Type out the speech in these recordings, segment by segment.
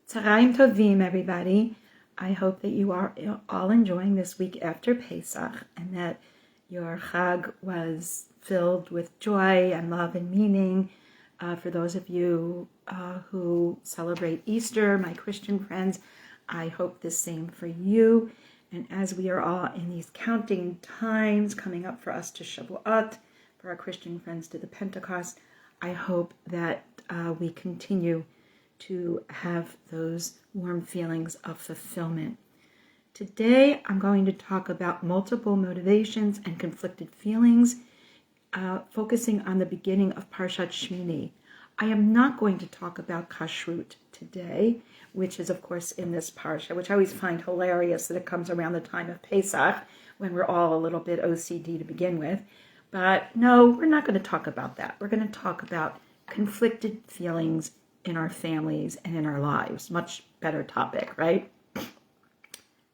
Tzaraim Tovim, everybody. I hope that you are all enjoying this week after Pesach and that your Chag was filled with joy and love and meaning. For those of you who celebrate Easter, my Christian friends, I hope the same for you. And as we are all in these counting times coming up for us to Shavuot, for our Christian friends to the Pentecost, I hope that we continue to have those warm feelings of fulfillment. Today, I'm going to talk about multiple motivations and conflicted feelings, focusing on the beginning of Parshat Shemini. I am not going to talk about kashrut today, which is, of course, in this parsha, which I always find hilarious that it comes around the time of Pesach, when we're all a little bit OCD to begin with. But no, we're not going to talk about that. We're going to talk about conflicted feelings in our families and in our lives. Much better topic, right?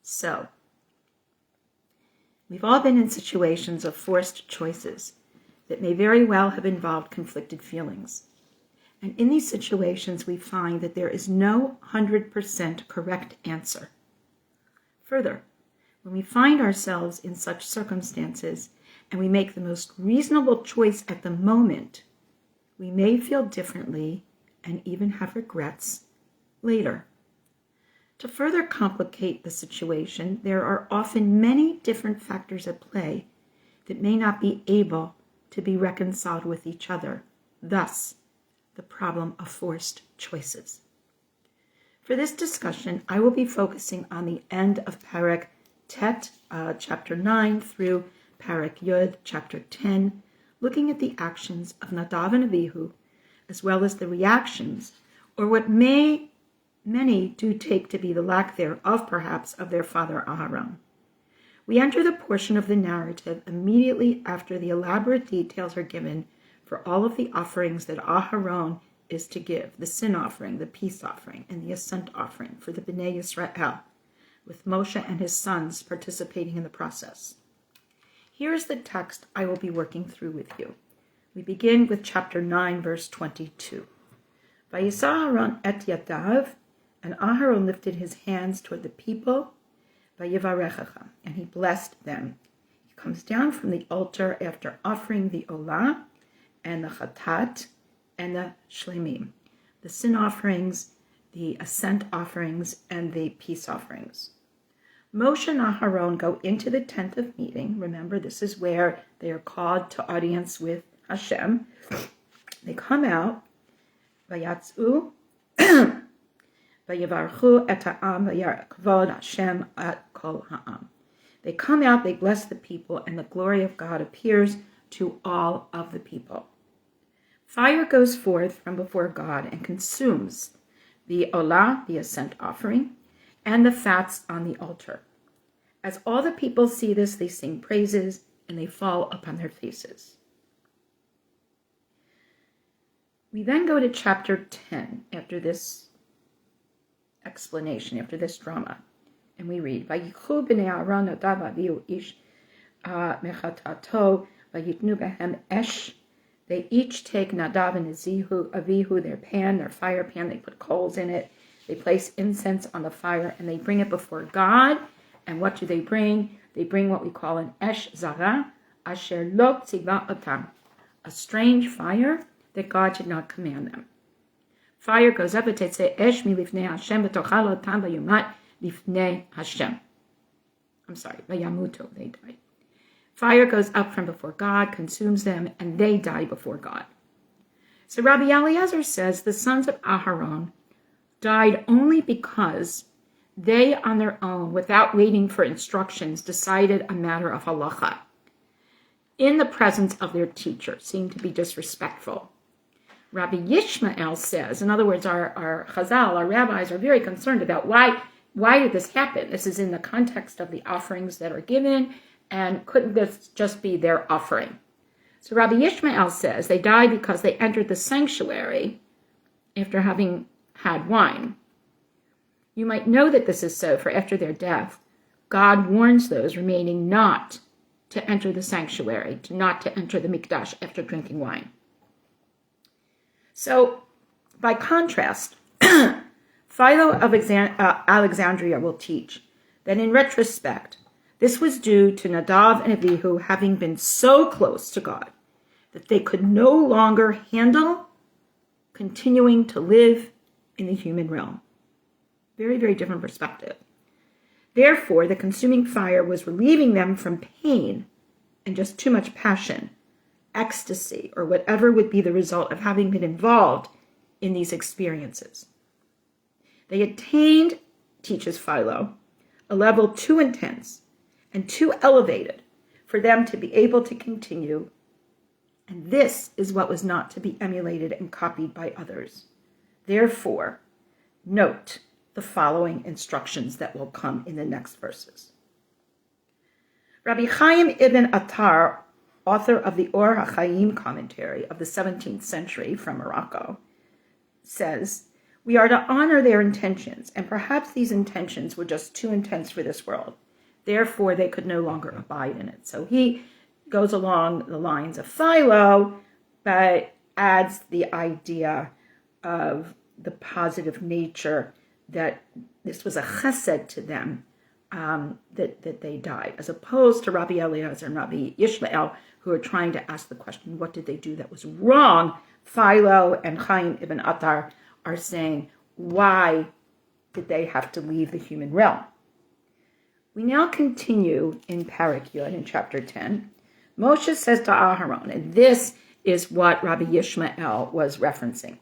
So, we've all been in situations of forced choices that may very well have involved conflicted feelings. And in these situations, we find that there is no 100% correct answer. Further, when we find ourselves in such circumstances and we make the most reasonable choice at the moment, we may feel differently and even have regrets later. To further complicate the situation, there are often many different factors at play that may not be able to be reconciled with each other, thus the problem of forced choices. For this discussion, I will be focusing on the end of Parak Tet, chapter 9, through Parak Yud, chapter 10, looking at the actions of Nadav and Avihu, as well as the reactions, or what many do take to be the lack thereof, perhaps, of their father Aharon. We enter the portion of the narrative immediately after the elaborate details are given for all of the offerings that Aharon is to give, the sin offering, the peace offering, and the ascent offering for the Bnei Yisrael, with Moshe and his sons participating in the process. Here is the text I will be working through with you. We begin with chapter 9, verse 22. Vayisa Aharon et yadav, and Aharon lifted his hands toward the people, vayivarechacha, and he blessed them. He comes down from the altar after offering the olah and the chatat and the shlemim, the sin offerings, the ascent offerings, and the peace offerings. Moshe and Aharon go into the tent of meeting. Remember, this is where they are called to audience with Hashem. They come out, vayatzu, vayivarchu et ha'am, vayakvod Hashem et kol ha'am. They come out, they bless the people, and the glory of God appears to all of the people. Fire goes forth from before God and consumes the olah, the ascent offering, and the fats on the altar. As all the people see this, they sing praises, and they fall upon their faces. We then go to chapter 10, after this explanation, after this drama, and we read, Vayichu b'nei Aharon Nadav Avihu ish mechatato, vayitnu behem esh. They each take Nadav and Avihu, their pan, their fire pan, they put coals in it, they place incense on the fire, and they bring it before God. And what do they bring? They bring what we call an esh zara, asher lo tziva otam, a strange fire that God did not command them. Fire goes up, it says, esh mi lifnei Hashem v'tochal otam v'yumat lifnei Hashem. I'm sorry, v'yamuto, they died. Fire goes up from before God, consumes them, and they die before God. So Rabbi Eliezer says the sons of Aharon died only because they on their own, without waiting for instructions, decided a matter of halacha in the presence of their teacher, seemed to be disrespectful. Rabbi Yishmael says, in other words, our Chazal, our rabbis are very concerned about why did this happen? This is in the context of the offerings that are given, and couldn't this just be their offering? So Rabbi Yishmael says they died because they entered the sanctuary after having had wine. You might know that this is so, for after their death, God warns those remaining not to enter the sanctuary, not to enter the mikdash after drinking wine. So, by contrast, Philo of Alexandria will teach that in retrospect, this was due to Nadav and Avihu having been so close to God that they could no longer handle continuing to live in the human realm. Very, very different perspective. Therefore, the consuming fire was relieving them from pain and just too much passion, ecstasy, or whatever would be the result of having been involved in these experiences. They attained, teaches Philo, a level too intense and too elevated for them to be able to continue, and this is what was not to be emulated and copied by others. Therefore, note the following instructions that will come in the next verses. Rabbi Chaim ibn Attar, author of the Or HaChaim commentary of the 17th century from Morocco, says, we are to honor their intentions, and perhaps these intentions were just too intense for this world. Therefore, they could no longer abide in it. So he goes along the lines of Philo, but adds the idea of the positive nature that this was a chesed to them, that they died, as opposed to Rabbi Eliezer and Rabbi Yishmael, who are trying to ask the question, what did they do that was wrong? Philo and Chaim ibn Attar are saying, why did they have to leave the human realm? We now continue in Parak Yud in chapter 10. Moshe says to Aharon, and this is what Rabbi Yishmael was referencing.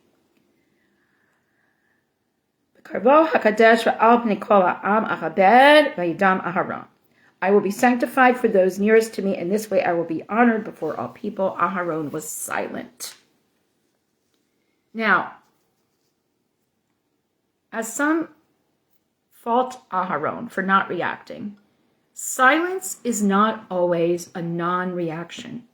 I will be sanctified for those nearest to me, and this way I will be honored before all people. Aharon was silent. Now, as some fault Aharon for not reacting, silence is not always a non-reaction.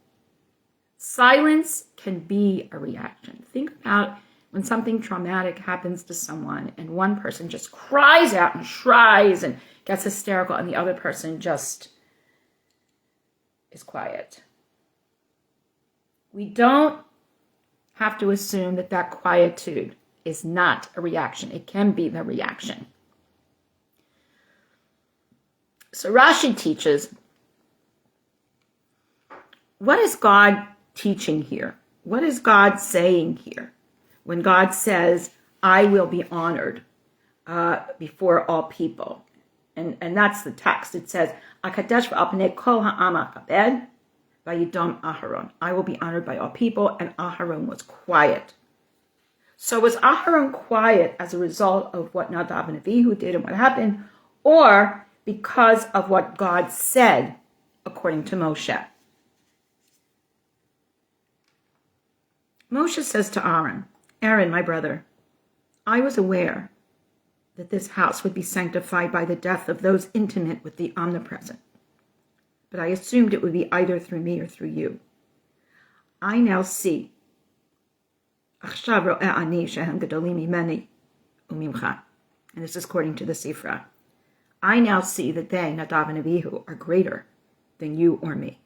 Silence can be a reaction. Think about when something traumatic happens to someone and one person just cries out and tries and gets hysterical and the other person just is quiet. We don't have to assume that that quietude is not a reaction. It can be the reaction. So Rashi teaches, what is God teaching here? What is God saying here? When God says, I will be honored before all people. And that's the text. It says, Akadesh v'alpnei kol ha'am akabed v'yidom Aharon. I will be honored by all people, and Aharon was quiet. So was Aharon quiet as a result of what Nadav and Avihu did and what happened, or because of what God said according to Moshe? Moshe says to Aaron, my brother, I was aware that this house would be sanctified by the death of those intimate with the omnipresent, but I assumed it would be either through me or through you. I now see, and this is according to the Sifra, I now see that they, Nadav and Avihu, are greater than you or me.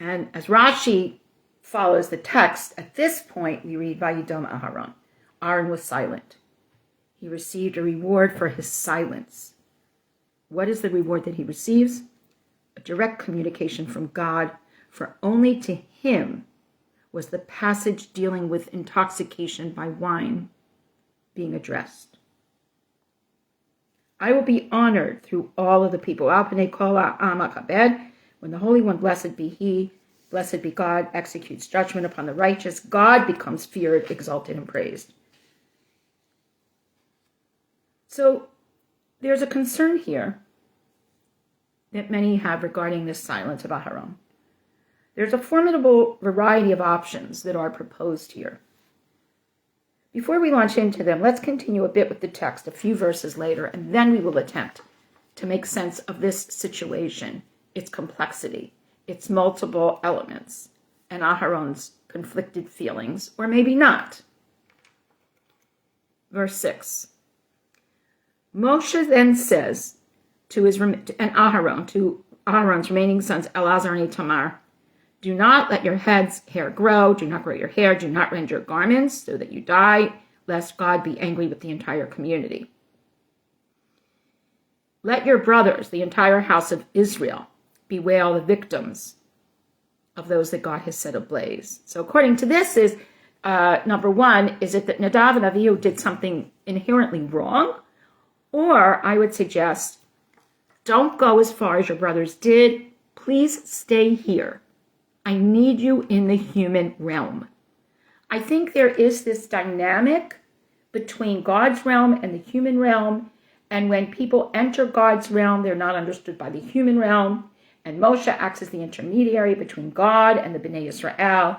And as Rashi follows the text, at this point we read, Vayidom Aharon. Aaron was silent. He received a reward for his silence. What is the reward that he receives? A direct communication from God, for only to him was the passage dealing with intoxication by wine being addressed. I will be honored through all of the people. When the Holy One, blessed be He, blessed be God, executes judgment upon the righteous, God becomes feared, exalted, and praised. So there's a concern here that many have regarding this silence of Aharon. There's a formidable variety of options that are proposed here. Before we launch into them, let's continue a bit with the text a few verses later, and then we will attempt to make sense of this situation, its complexity, its multiple elements, and Aharon's conflicted feelings, or maybe not. Verse 6. Moshe then says to Aharon's remaining sons, Elazar and Itamar, do not let your hair grow, do not grow your hair, do not rend your garments so that you die. lest God be angry with the entire community. Let your brothers, the entire house of Israel, bewail the victims of those that God has set ablaze. So according to this is, number one, is it that Nadav and Avihu did something inherently wrong? Or I would suggest, don't go as far as your brothers did. Please stay here. I need you in the human realm. I think there is this dynamic between God's realm and the human realm. And when people enter God's realm, they're not understood by the human realm. And Moshe acts as the intermediary between God and the Bnei Israel.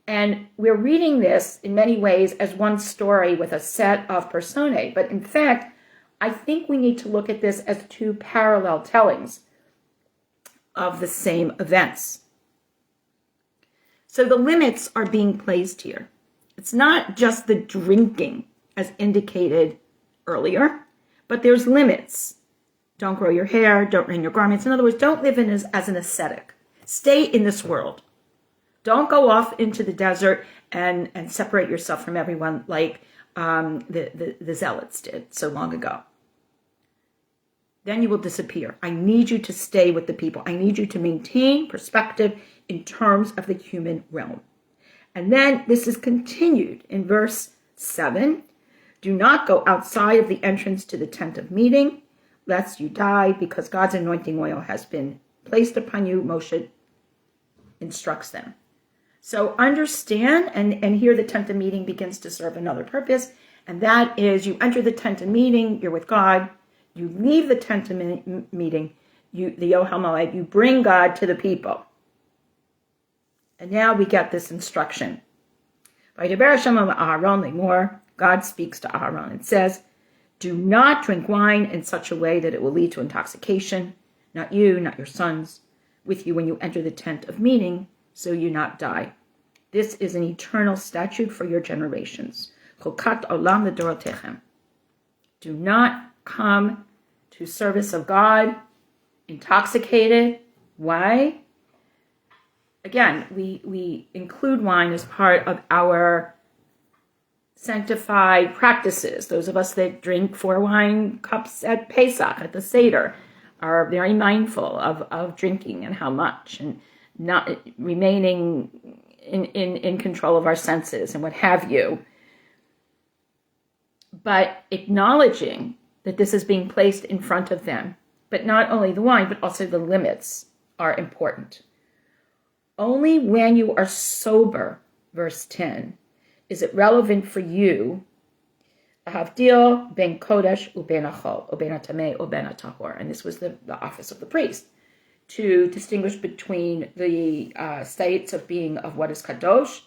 And we're reading this in many ways as one story with a set of personae. But in fact, I think we need to look at this as two parallel tellings of the same events. So the limits are being placed here. It's not just the drinking as indicated earlier, but there's limits. Don't grow your hair, don't wring your garments. In other words, don't live in as an ascetic. Stay in this world. Don't go off into the desert and separate yourself from everyone like the Zealots did so long ago. Then you will disappear. I need you to stay with the people. I need you to maintain perspective in terms of the human realm. And then this is continued in verse 7. Do not go outside of the entrance to the tent of meeting, lest you die, because God's anointing oil has been placed upon you. Moshe instructs them. So understand, and here the tent of meeting begins to serve another purpose, and that is you enter the tent of meeting, you're with God, you leave the tent of meeting, the Ohel Moed, you bring God to the people. And now we get this instruction. Vaydaber Hashem Aharon lemor, God speaks to Aharon and says, do not drink wine in such a way that it will lead to intoxication, not you, not your sons, with you when you enter the tent of meeting, so you not die. This is an eternal statute for your generations. Chokat olam l'dorotechem. Do not come to service of God intoxicated. Why? Again, we include wine as part of our sanctified practices. Those of us that drink 4 wine cups at Pesach, at the Seder, are very mindful of drinking and how much, and not remaining in control of our senses and what have you. But acknowledging that this is being placed in front of them. But not only the wine, but also the limits are important. Only when you are sober, verse 10, is it relevant for you, Havdil ben Kodesh uben Achol, uben Atameh, uben Atahor. And this was the office of the priest, to distinguish between the states of being of what is Kadosh,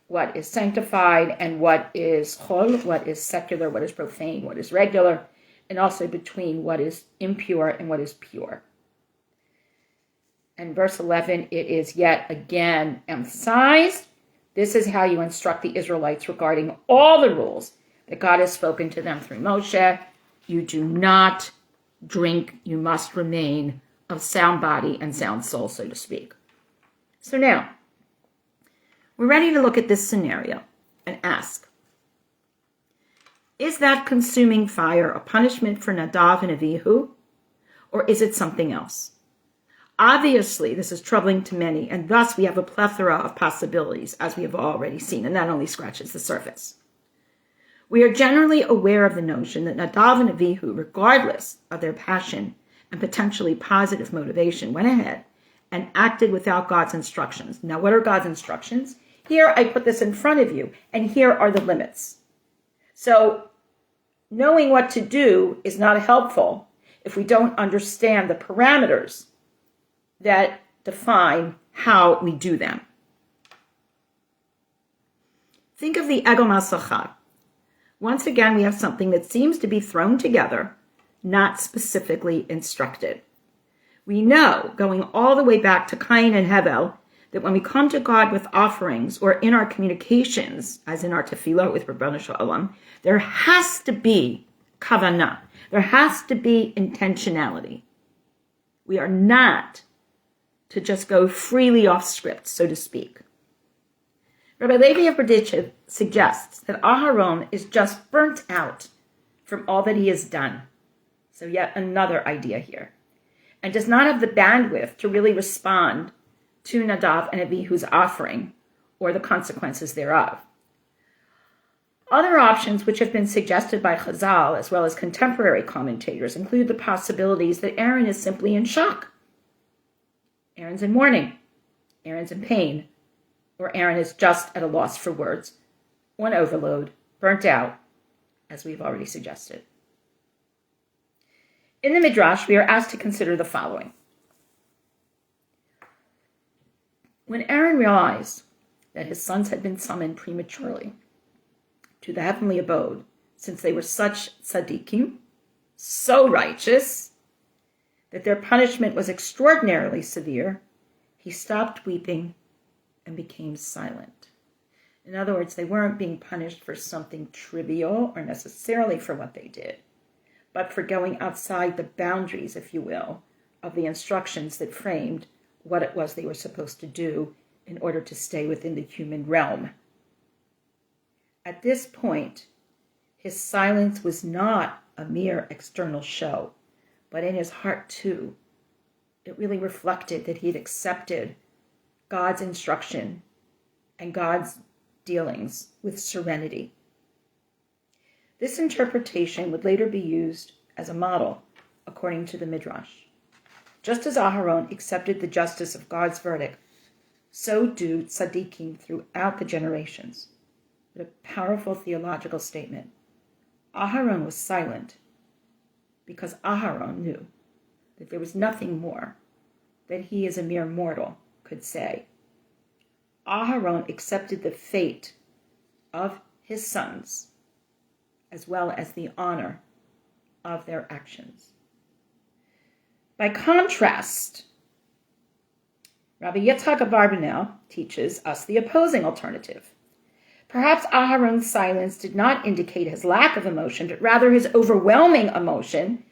what is sanctified, and what is Chol, what is secular, what is profane, what is regular, and also between what is impure and what is pure. And verse 11, it is yet again emphasized. This is how you instruct the Israelites regarding all the rules that God has spoken to them through Moshe. You do not drink, you must remain of sound body and sound soul, so to speak. So now, we're ready to look at this scenario and ask, is that consuming fire a punishment for Nadav and Avihu, or is it something else? Obviously, this is troubling to many, and thus we have a plethora of possibilities, as we have already seen, and that only scratches the surface. We are generally aware of the notion that Nadav and Avihu, regardless of their passion and potentially positive motivation, went ahead and acted without God's instructions. Now, what are God's instructions? Here, I put this in front of you, and here are the limits. So, knowing what to do is not helpful if we don't understand the parameters that define how we do them. Think of the Egel Masachah. Once again, we have something that seems to be thrown together, not specifically instructed. We know, going all the way back to Cain and Hevel, that when we come to God with offerings or in our communications, as in our tefillah with Rabbanu Shalom, there has to be kavanah. There has to be intentionality. We are not to just go freely off script, so to speak. Rabbi Levi of Berditchev suggests that Aharon is just burnt out from all that he has done. So yet another idea here. And does not have the bandwidth to really respond to Nadav and Avihu's offering or the consequences thereof. Other options which have been suggested by Chazal as well as contemporary commentators include the possibilities that Aaron is simply in shock. Aaron's in mourning. Aaron's in pain. Or Aaron is just at a loss for words, on overload, burnt out, as we've already suggested. In the Midrash, we are asked to consider the following. When Aaron realized that his sons had been summoned prematurely to the heavenly abode, since they were such tzaddikim, so righteous, that their punishment was extraordinarily severe, he stopped weeping and became silent. In other words, they weren't being punished for something trivial or necessarily for what they did, but for going outside the boundaries, if you will, of the instructions that framed what it was they were supposed to do in order to stay within the human realm. At this point, his silence was not a mere external show, but in his heart too. It really reflected that he had accepted God's instruction and God's dealings with serenity. This interpretation would later be used as a model, according to the Midrash. Just as Aharon accepted the justice of God's verdict, so do tzaddikim throughout the generations. What a powerful theological statement. Aharon was silent because Aharon knew that there was nothing more that he as a mere mortal could say. Aharon accepted the fate of his sons as well as the honor of their actions. By contrast, Rabbi Yitzchak Abarbanel teaches us the opposing alternative. Perhaps Aharon's silence did not indicate his lack of emotion, but rather his overwhelming emotion,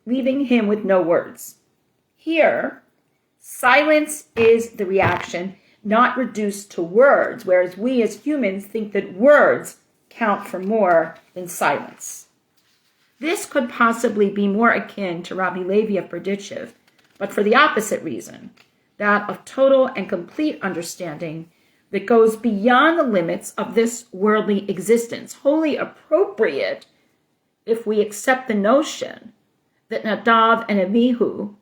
leaving him with no words. Here, silence is the reaction, not reduced to words, whereas we as humans think that words count for more than silence. This could possibly be more akin to Rabbi Levi of Berditchev, but for the opposite reason, that of total and complete understanding that goes beyond the limits of this worldly existence, wholly appropriate if we accept the notion that Nadav and Avihu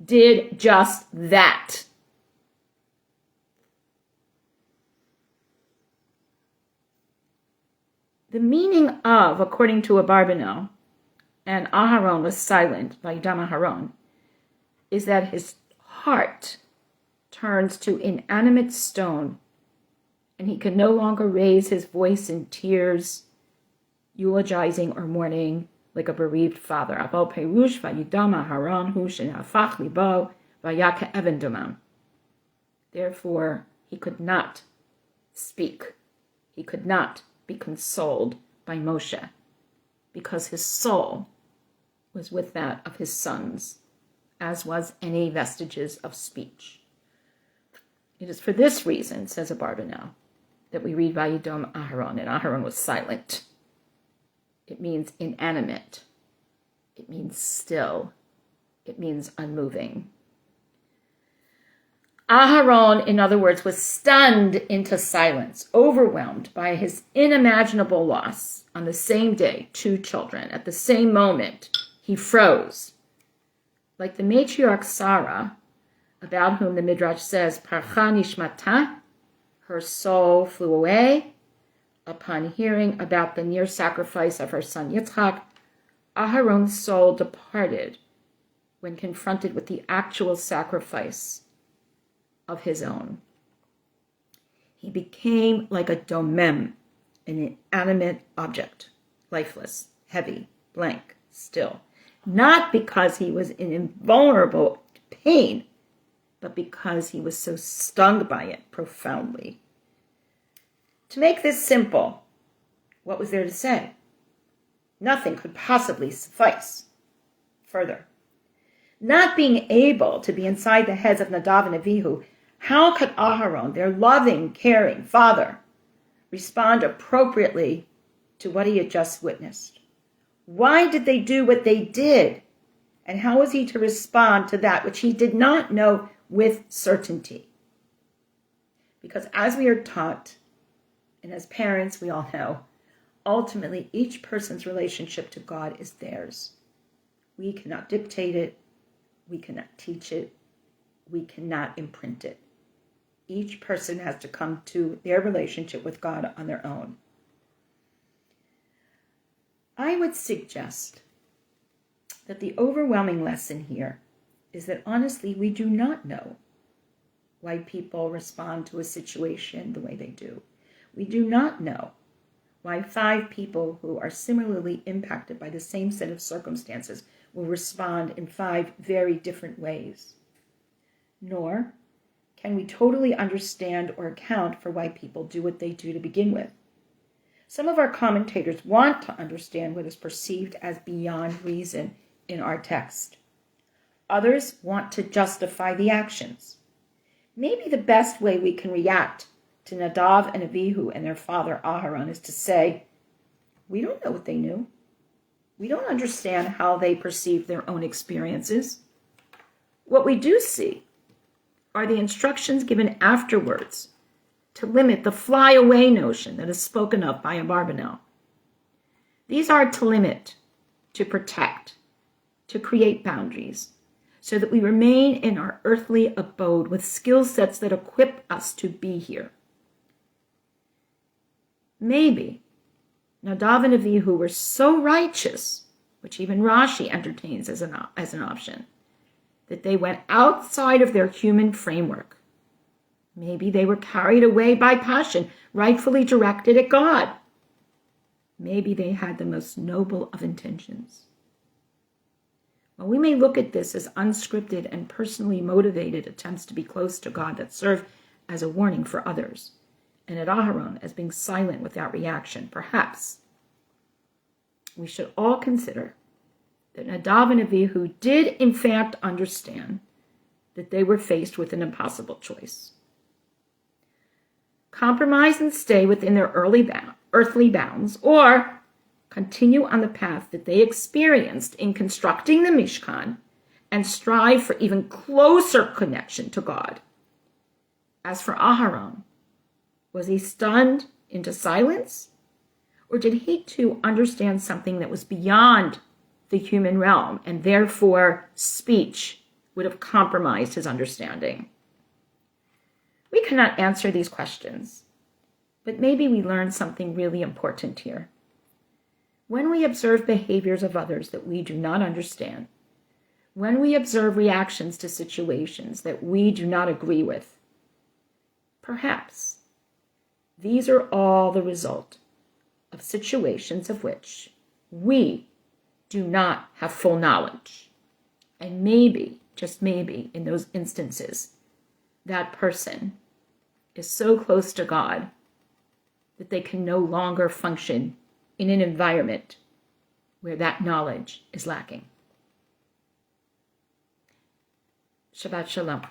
did just that. The meaning of, according to Abarbanel, and Aharon was silent, Vayidam Aharon, is that his heart turns to inanimate stone, and he can no longer raise his voice in tears, eulogizing or mourning like a bereaved father. Aval perush vayidam Aharon hu shenafach libo vayaka even domam. Therefore, he could not speak. He could not be consoled by Moshe, because his soul was with that of his sons, as was any vestiges of speech. It is for this reason, says Abarbanel, that we read Vayidam Aharon, and Aharon was silent. It means inanimate. It means still. It means unmoving. Aharon, in other words, was stunned into silence, overwhelmed by his unimaginable loss. On the same day, 2 children. At the same moment, he froze. Like the matriarch Sarah, about whom the Midrash says, Parcha nishmata, her soul flew away. Upon hearing about the near sacrifice of her son Yitzchak, Aharon's soul departed when confronted with the actual sacrifice of his own. He became like a domem, an inanimate object, lifeless, heavy, blank, still. Not because he was in invulnerable pain, but because he was so stung by it profoundly. To make this simple, what was there to say? Nothing could possibly suffice. Further, not being able to be inside the heads of Nadav and Avihu, how could Aharon, their loving, caring father, respond appropriately to what he had just witnessed? Why did they do what they did? And how was he to respond to that which he did not know with certainty? Because as we are taught, and as parents we all know, ultimately each person's relationship to God is theirs. We cannot dictate it. We cannot teach it. We cannot imprint it. Each person has to come to their relationship with God on their own. I would suggest that the overwhelming lesson here is that honestly, we do not know why people respond to a situation the way they do. We do not know why 5 people who are similarly impacted by the same set of circumstances will respond in 5 very different ways. Nor can we totally understand or account for why people do what they do to begin with. Some of our commentators want to understand what is perceived as beyond reason in our text. Others want to justify the actions. Maybe the best way we can react to Nadav and Avihu and their father Aharon is to say, we don't know what they knew. We don't understand how they perceived their own experiences. What we do see are the instructions given afterwards to limit the fly-away notion that is spoken of by Abarbanel. These are to limit, to protect, to create boundaries, so that we remain in our earthly abode with skill sets that equip us to be here. Maybe Nadav and Avihu were so righteous, which even Rashi entertains as an option, that they went outside of their human framework. Maybe they were carried away by passion, rightfully directed at God. Maybe they had the most noble of intentions. While we may look at this as unscripted and personally motivated attempts to be close to God that serve as a warning for others, and at Aharon as being silent without reaction, perhaps we should all consider that Nadav and Avihu did in fact understand that they were faced with an impossible choice. Compromise and stay within their earthly bounds, or continue on the path that they experienced in constructing the Mishkan and strive for even closer connection to God. As for Aharon, was he stunned into silence? Or did he too understand something that was beyond the human realm, and therefore speech would have compromised his understanding? We cannot answer these questions, but maybe we learn something really important here. When we observe behaviors of others that we do not understand, when we observe reactions to situations that we do not agree with, perhaps these are all the result of situations of which we do not have full knowledge. And maybe, just maybe, in those instances, that person is so close to God that they can no longer function in an environment where that knowledge is lacking. Shabbat Shalom.